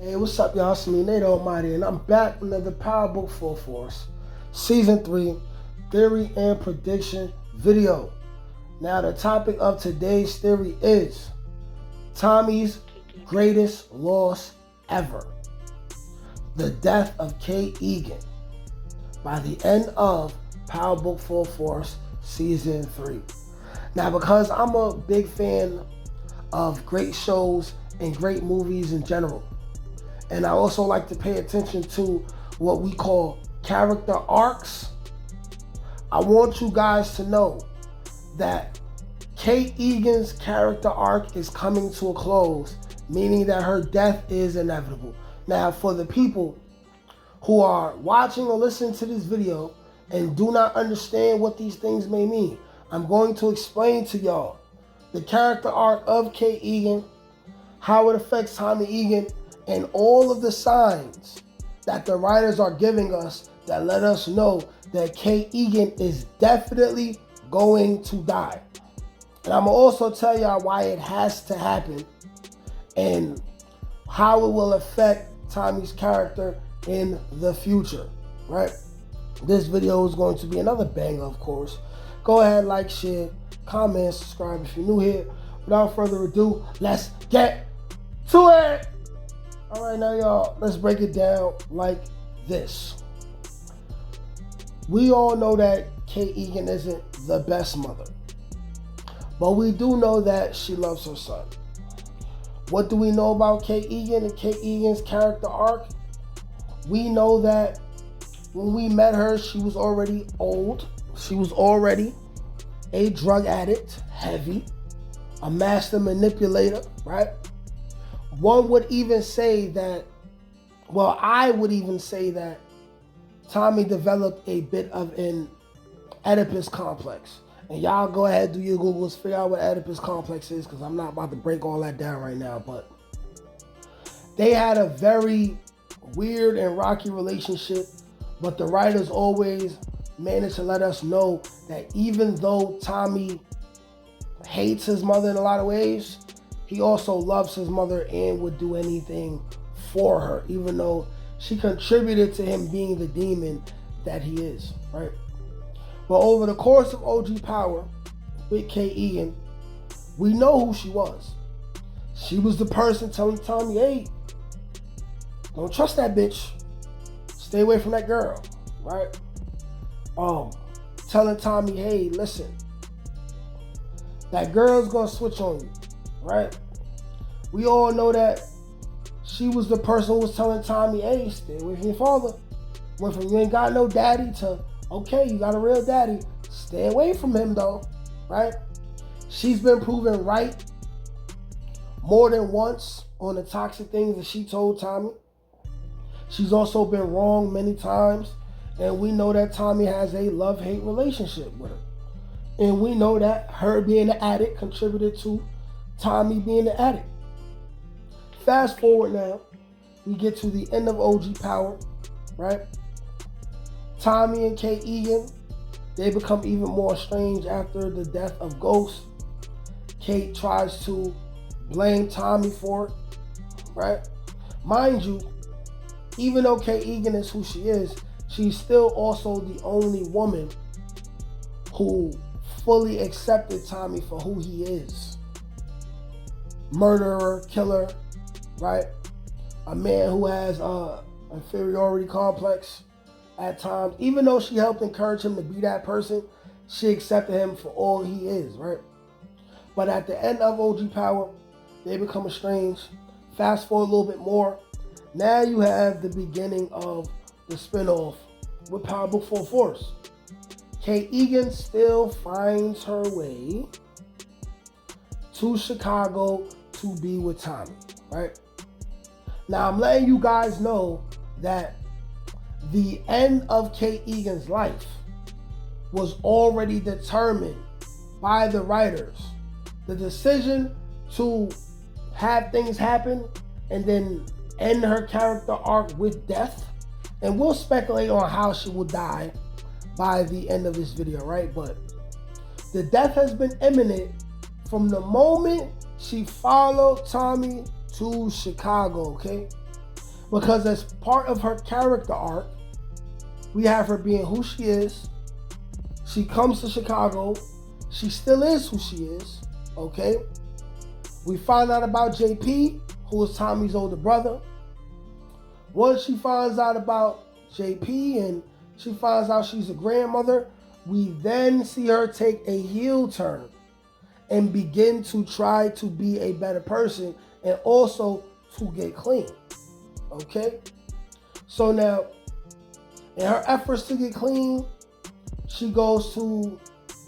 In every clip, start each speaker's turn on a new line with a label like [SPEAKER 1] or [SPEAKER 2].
[SPEAKER 1] Hey, what's up, y'all? It's me, Nate Almighty, and I'm back with another Power Book Full Force, Season 3, Theory and Prediction video. Now, the topic of today's theory is Tommy's greatest loss ever. The death of Kate Egan by the end of Power Book Full Force, Season 3. Now, because I'm a big fan of great shows and great movies in general, and I also like to pay attention to what we call character arcs, I want you guys to know that Kate Egan's character arc is coming to a close, meaning that her death is inevitable. Now, for the people who are watching or listening to this video and do not understand what these things may mean, I'm going to explain to y'all the character arc of Kate Egan, how it affects Tommy Egan, and all of the signs that the writers are giving us that let us know that Kate Egan is definitely going to die. And I'm going to also tell y'all why it has to happen and how it will affect Tommy's character in the future, right? This video is going to be another banger, of course. Go ahead, like, share, comment, subscribe if you're new here. Without further ado, let's get to it. All right, now, y'all, let's break it down like this. We all know that Kate Egan isn't the best mother, but we do know that she loves her son. What do we know about Kate Egan and Kate Egan's character arc? We know that when we met her, she was already old. She was already a drug addict, heavy, a master manipulator, right? One would even say that, well, I would even say that Tommy developed a bit of an Oedipus complex. And y'all go ahead, do your Googles, figure out what Oedipus complex is, because I'm not about to break all that down right now. But they had a very weird and rocky relationship, but the writers always managed to let us know that even though Tommy hates his mother in a lot of ways, he also loves his mother and would do anything for her, even though she contributed to him being the demon that he is, right? But over the course of OG Power with Kate Egan, we know who she was. She was the person telling Tommy, hey, don't trust that bitch. Stay away from that girl, right? Telling Tommy, hey, listen, that girl's gonna switch on you, right? We all know that she was the person who was telling Tommy, hey, stay away from your father. Went from you ain't got no daddy to, okay, you got a real daddy. Stay away from him though, right? She's been proven right more than once on the toxic things that she told Tommy. She's also been wrong many times. And we know that Tommy has a love-hate relationship with her. And we know that her being an addict contributed to Tommy being an addict. Fast forward now, we get to the end of OG Power, right? Tommy and Kate Egan, they become even more estranged after the death of Ghost. Kate tries to blame Tommy for it, right? Mind you, even though Kate Egan is who she is, she's still also the only woman who fully accepted Tommy for who he is. Murderer, killer, right? A man who has an inferiority complex at times. Even though she helped encourage him to be that person, she accepted him for all he is, right? But at the end of OG Power, they become estranged. Fast forward a little bit more. Now you have the beginning of the spinoff with Power Book Full Force. Kate Egan still finds her way to Chicago to be with Tommy, right? Now I'm letting you guys know that the end of Kate Egan's life was already determined by the writers. The decision to have things happen and then end her character arc with death, and we'll speculate on how she will die by the end of this video, right? But the death has been imminent from the moment she followed Tommy to Chicago, okay? Because as part of her character arc, we have her being who she is. She comes to Chicago. She still is who she is, okay? We find out about JP, who is Tommy's older brother. Once she finds out about JP and she finds out she's a grandmother, we then see her take a heel turn and begin to try to be a better person and also to get clean, okay? So now, in her efforts to get clean, she goes to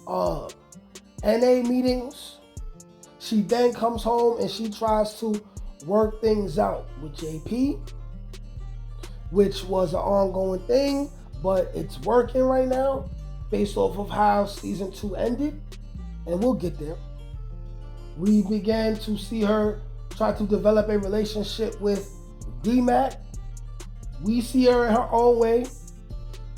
[SPEAKER 1] NA meetings. She then comes home and she tries to work things out with JP, which was an ongoing thing, but it's working right now based off of how season 2 ended, and we'll get there. We began to see her try to develop a relationship with D-Mac. We see her in her own way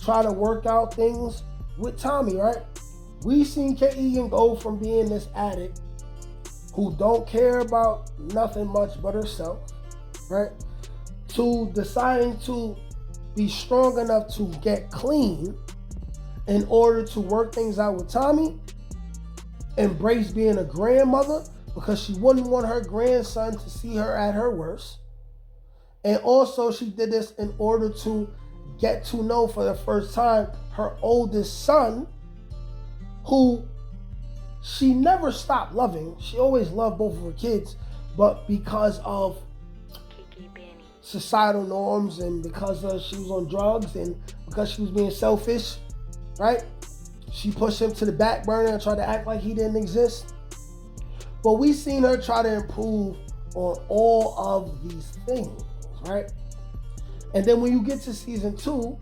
[SPEAKER 1] try to work out things with Tommy, right? We seen Kate Egan go from being this addict who don't care about nothing much but herself, right? To deciding to be strong enough to get clean in order to work things out with Tommy, embrace being a grandmother because she wouldn't want her grandson to see her at her worst. And also she did this in order to get to know for the first time her oldest son, who she never stopped loving. She always loved both of her kids, but because of societal norms and because she was on drugs and because she was being selfish, right? She pushed him to the back burner and tried to act like he didn't exist. But we seen her try to improve on all of these things, right? And then when you get to season 2,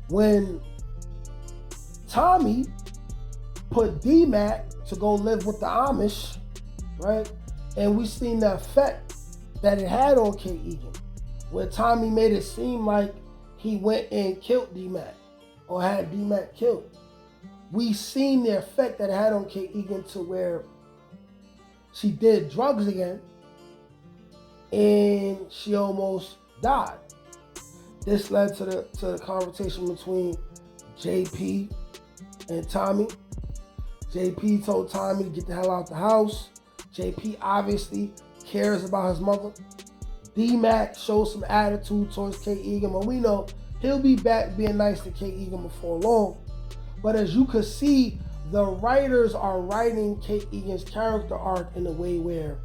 [SPEAKER 1] when Tommy put D-Mac to go live with the Amish, right? And we seen the effect that it had on Kate Egan, where Tommy made it seem like he went and killed D-Mac or had D-Mac killed. We seen the effect that it had on Kate Egan to where she did drugs again and she almost died. This led to the conversation between JP and Tommy. JP told Tommy to get the hell out the house. JP obviously cares about his mother. D-Mac shows some attitude towards Kate Egan, but we know he'll be back being nice to Kate Egan before long. But as you could see, the writers are writing Kate Egan's character arc in a way where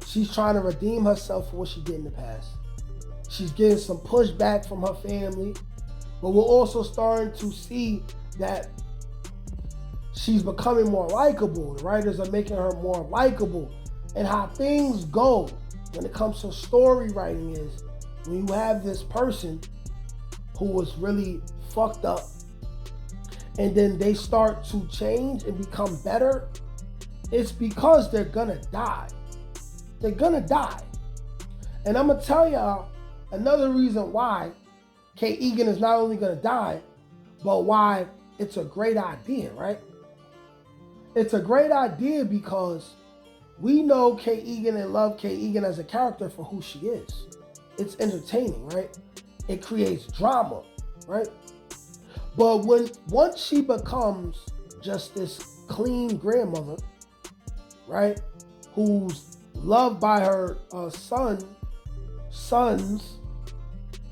[SPEAKER 1] she's trying to redeem herself for what she did in the past. She's getting some pushback from her family, but we're also starting to see that she's becoming more likable. The writers are making her more likable. And how things go when it comes to story writing is when you have this person who was really fucked up and then they start to change and become better, it's because they're gonna die. They're gonna die. And I'm gonna tell y'all another reason why Kate Egan is not only gonna die, but why it's a great idea, right? It's a great idea because we know Kate Egan and love Kate Egan as a character for who she is. It's entertaining, right? It creates drama, right? But once she becomes just this clean grandmother, right, who's loved by her sons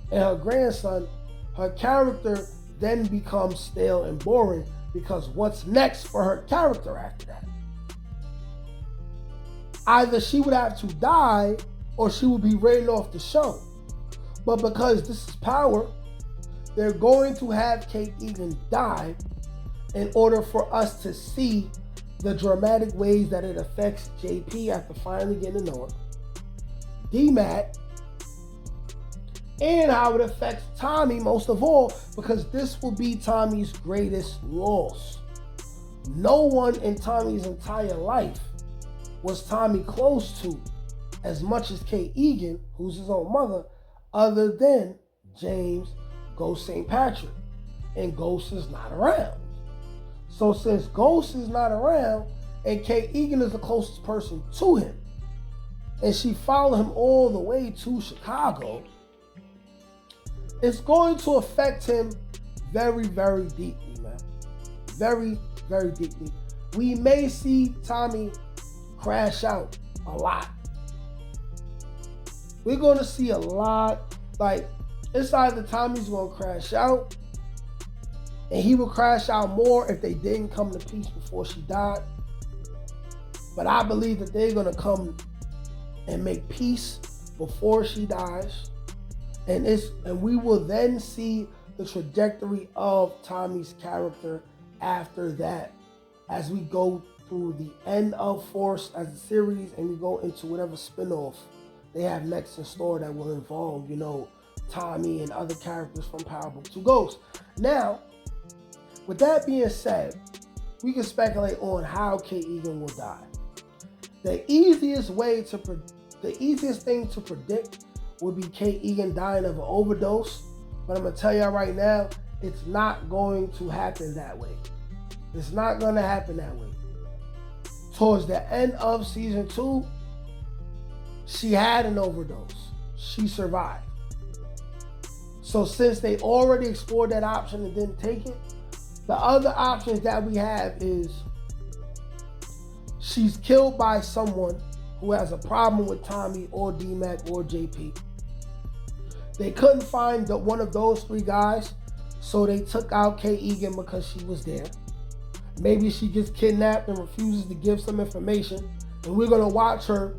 [SPEAKER 1] and her grandson, her character then becomes stale and boring because what's next for her character after that? Either she would have to die or she would be written off the show. But because this is Power, they're going to have Kate Egan die in order for us to see the dramatic ways that it affects JP after finally getting to know her, D-Mac, and how it affects Tommy most of all, because this will be Tommy's greatest loss. No one in Tommy's entire life was Tommy close to as much as Kate Egan, who's his own mother, other than James Ghost St. Patrick. And Ghost is not around. So since Ghost is not around, and Kate Egan is the closest person to him, and she followed him all the way to Chicago, it's going to affect him very, very deeply, man. Very, very deeply. We may see Tommy crash out a lot. We're going to see a lot. Like, it's either Tommy's going to crash out, and he will crash out more if they didn't come to peace before she died. But I believe that they're going to come and make peace before she dies. And we will then see the trajectory of Tommy's character after that, as we go through the end of Force as a series and we go into whatever spinoff they have next in store that will involve, you know, Tommy and other characters from Power Book 2 Ghosts. Now, with that being said, we can speculate on how Kate Egan will die. The easiest thing to predict would be Kate Egan dying of an overdose. But I'm going to tell y'all right now, it's not going to happen that way. It's not going to happen that way. Towards the end of season 2, she had an overdose. She survived. So since they already explored that option and didn't take it, the other options that we have is she's killed by someone who has a problem with Tommy or D-Mac or JP. They couldn't find one of those 3 guys, so they took out Kate Egan because she was there. Maybe she gets kidnapped and refuses to give some information, and we're going to watch her.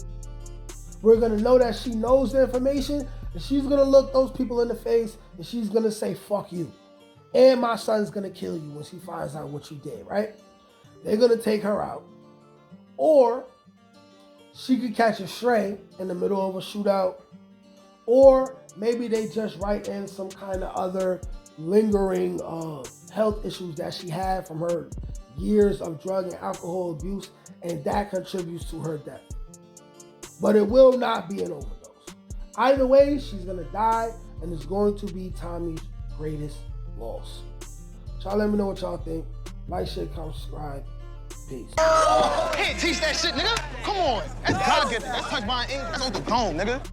[SPEAKER 1] We're going to know that she knows the information, and she's going to look those people in the face, and she's going to say, fuck you. And my son's going to kill you when she finds out what you did, right? They're going to take her out. Or she could catch a stray in the middle of a shootout. Or maybe they just write in some kind of other lingering health issues that she had from her years of drug and alcohol abuse, and that contributes to her death. But it will not be an overdose. Either way, she's going to die, and it's going to be Tommy's greatest loss. Y'all let me know what y'all think. Like, share, comment, subscribe. Peace.
[SPEAKER 2] Can't teach that shit, nigga. Come on. That's God given. That's touch my ink. That's on the dome, nigga.